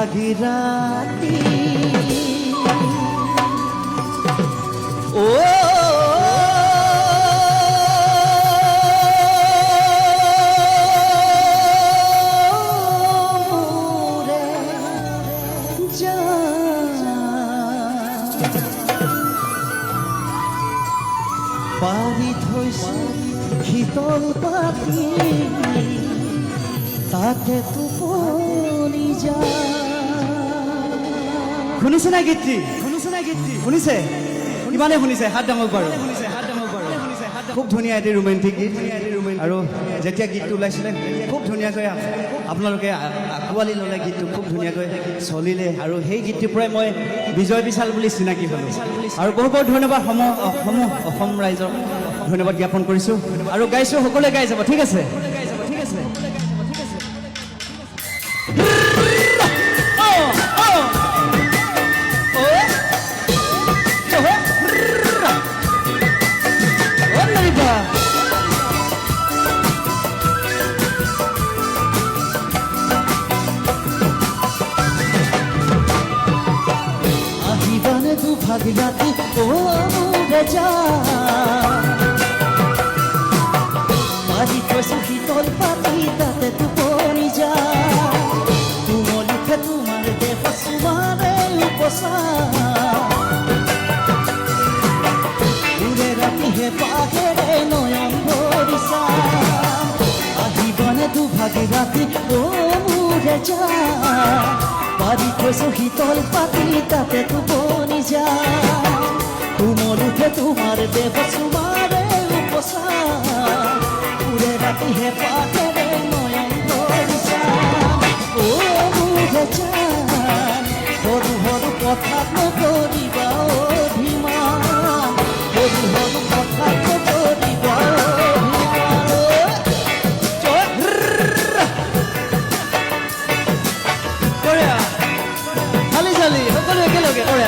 ভাগিৰাতি ও পাৰি থৈছো শীতল পাতি তাতে টোপনি যা শুনিছে না গীতটি শুনিছে কিমানে শুনিছে হাত ডাঙৰ বাৰু খুব ধুনীয়া এটি ৰোমেণ্টিক গীত আৰু যেতিয়া গীতটো ওলাইছিলে খুব ধুনীয়াকৈ আপোনালোকে আঁকোৱালি ল'লে গীতটো খুব ধুনীয়াকৈ চলিলে আৰু সেই গীতটোৰ পৰাই মই বিজয় বিশাল বুলি চিনাকি হ'লোঁ আৰু বহু বহুত ধন্যবাদ অসম ৰাইজৰ ধন্যবাদ জ্ঞাপন কৰিছোঁ আৰু গাইছোঁ সকলোৱে গাই যাব ঠিক আছে ভাগিৰাতি ও ৰেজা পাৰি থৈছো শীতল পাতি তাতে টোপনি যা তুমলিখে তোমাৰ দেহ চুমাৰে উপচা উৰে ৰাতিহে পাহেৰে নয়ন ভৰিছা আহিবানে দুভাগিৰাতি ও ৰেজা পাৰি থৈছো শীতল পাতি তাতে টোপনি যা তুমল উঠে তোমাৰ দেহ চুমাৰে উপচা উৰে ৰাতিহে পাহেৰে নয়ন ভৰিছা ও মুহে জান সৰু সৰু কথাত নকৰিবা অভিমান সৰু সৰু কথাত নকৰিবা সকলো একেলগে কৰে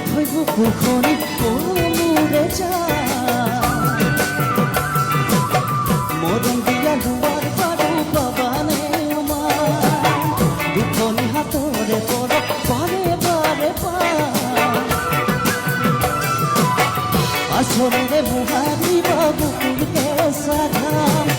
থৈব পুখুৰী মৰম দিয়া লোৱাৰ পাৰো পাবানে দুখনি হাতৰে পৰা বাৰে বাৰে আচৰেৰে মোহাৰিবা বুকুৰ কেঁচা ঘাম